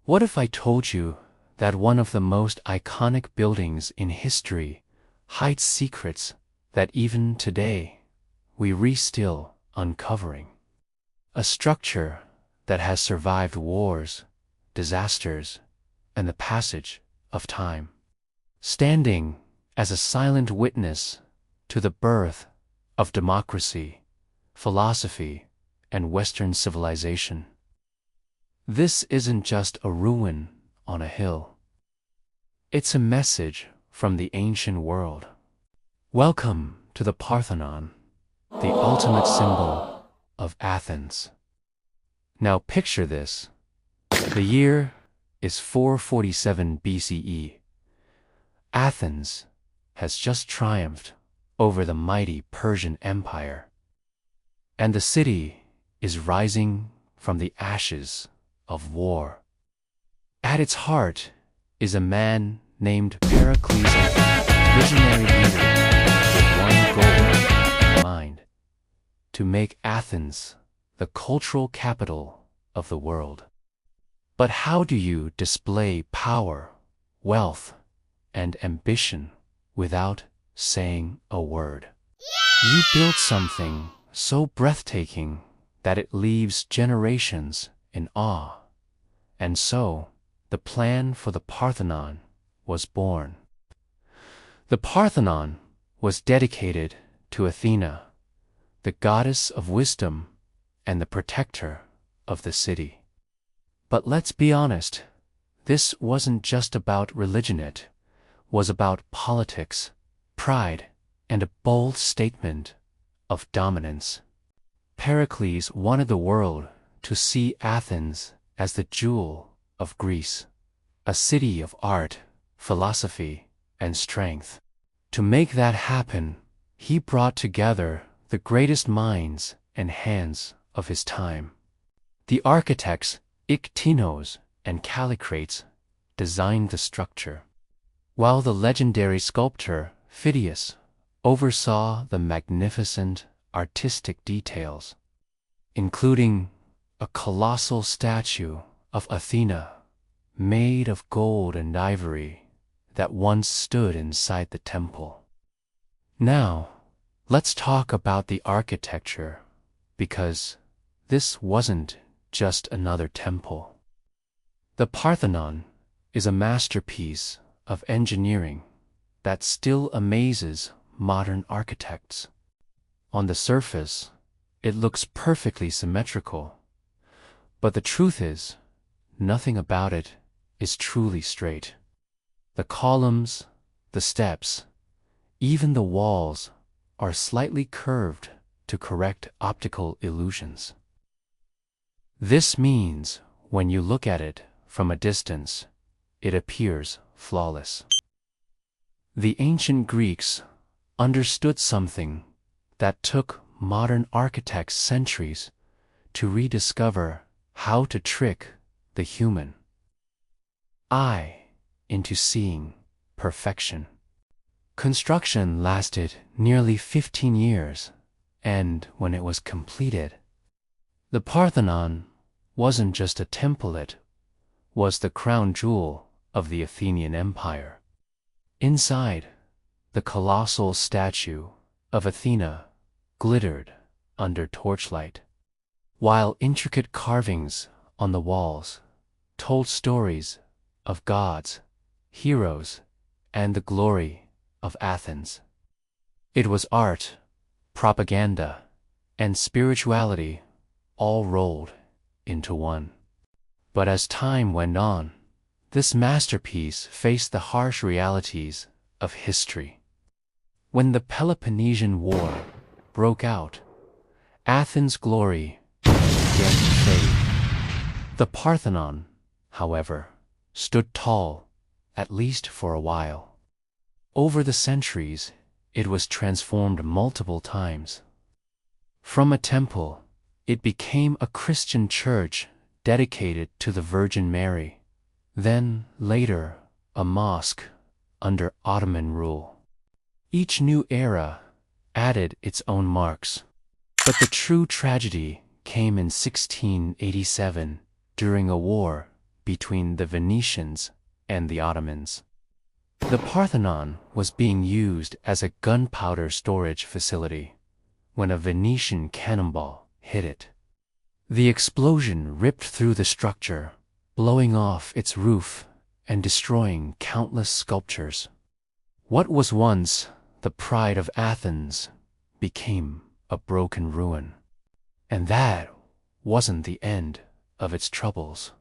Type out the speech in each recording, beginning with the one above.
What if I told you that one of the most iconic buildings in history hides secrets that even today we still uncovering? A structure that has survived wars, disasters, and the passage of time, standing as a silent witness to the birth of democracy, philosophy, and Western civilization. This isn't just a ruin on a hill. It's a message from the ancient world. Welcome to the Parthenon, the ultimate symbol of Athens. Now picture this. The year is 447 BCE. Athens has just triumphed over the mighty Persian Empire, and the city is rising from the ashes of war. At its heart is a man named Pericles, a visionary leader with one goal in mind: to make Athens the cultural capital of the world. But how do you display power, wealth, and ambition without saying a word? You build something so breathtaking that it leaves generations in awe. And so, the plan for the Parthenon was born. The Parthenon was dedicated to Athena, the goddess of wisdom and the protector of the city. But let's be honest, this wasn't just about religion, it was about politics, pride, and a bold statement of dominance. Pericles wanted the world to see Athens as the jewel of Greece, a city of art, philosophy, and strength. To make that happen, he brought together the greatest minds and hands of his time. The architects Iktinos and Callicrates designed the structure, while the legendary sculptor Phidias oversaw the magnificent artistic details, including a colossal statue of Athena made of gold and ivory that once stood inside the temple. Now, let's talk about the architecture, because this wasn't just another temple. The Parthenon is a masterpiece of engineering that still amazes modern architects. On the surface, it looks perfectly symmetrical, but the truth is, nothing about it is truly straight. The columns, the steps, even the walls are slightly curved to correct optical illusions. This means when you look at it from a distance, it appears flawless. The ancient Greeks understood something that took modern architects centuries to rediscover: how to trick the human eye into seeing perfection. Construction lasted nearly 15 years, and when it was completed, the Parthenon wasn't just a temple, it was the crown jewel of the Athenian Empire. Inside, the colossal statue of Athena glittered under torchlight, while intricate carvings on the walls told stories of gods, heroes, and the glory of Athens. It was art, propaganda, and spirituality all rolled into one. But as time went on, this masterpiece faced the harsh realities of history. When the Peloponnesian War broke out, Athens' glory began to fade. The Parthenon, however, stood tall, at least for a while. Over the centuries, it was transformed multiple times. From a temple, it became a Christian church dedicated to the Virgin Mary, then later a mosque under Ottoman rule. Each new era added its own marks. But the true tragedy came in 1687 during a war between the Venetians and the Ottomans. The Parthenon was being used as a gunpowder storage facility when a Venetian cannonball hit it. The explosion ripped through the structure, blowing off its roof and destroying countless sculptures. What was once the pride of Athens became a broken ruin. And that wasn't the end of its troubles.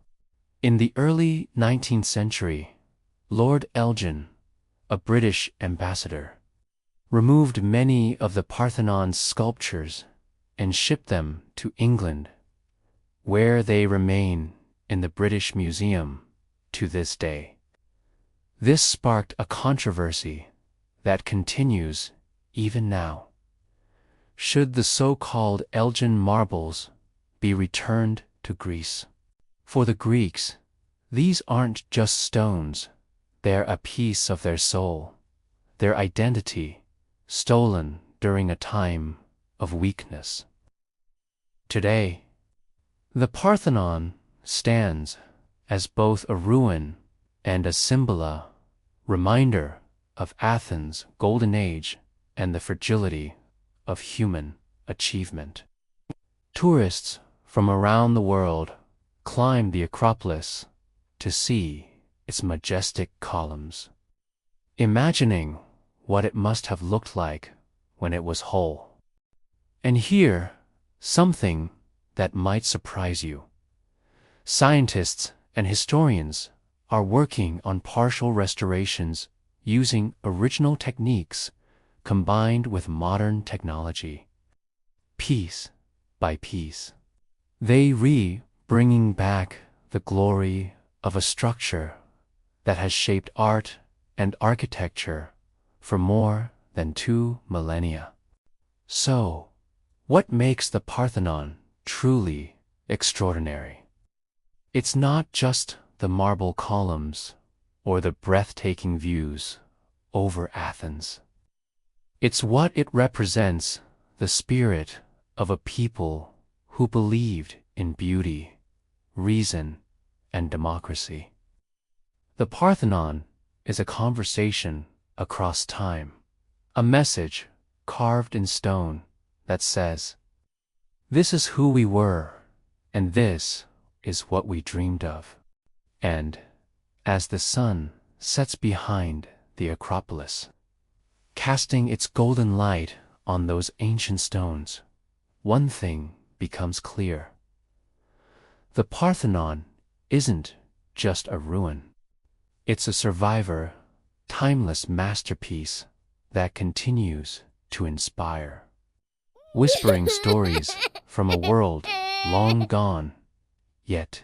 In the early 19th century, Lord Elgin, a British ambassador, removed many of the Parthenon's sculptures and shipped them to England, where they remain in the British Museum to this day. This sparked a controversy that continues even now. Should the so-called Elgin marbles be returned to Greece? For the Greeks, these aren't just stones, they're a piece of their soul, their identity, stolen during a time of weakness. Today, the Parthenon stands as both a ruin and a symbol, reminder of Athens' golden age and the fragility of human achievement. Tourists from around the world climb the Acropolis to see its majestic columns, imagining what it must have looked like when it was whole. And here, something that might surprise you. Scientists and historians are working on partial restorations using original techniques combined with modern technology. Piece by piece, they bringing back the glory of a structure that has shaped art and architecture for more than 2 millennia. So, what makes the Parthenon truly extraordinary? It's not just the marble columns or the breathtaking views over Athens. It's what it represents, the spirit of a people who believed in beauty, reason, and democracy. The Parthenon is a conversation across time, a message carved in stone that says, "This is who we were, and this is what we dreamed of." And as the sun sets behind the Acropolis, casting its golden light on those ancient stones, one thing becomes clear. The Parthenon isn't just a ruin. It's a survivor, timeless masterpiece that continues to inspire, whispering stories from a world long gone, yet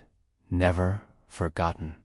never forgotten.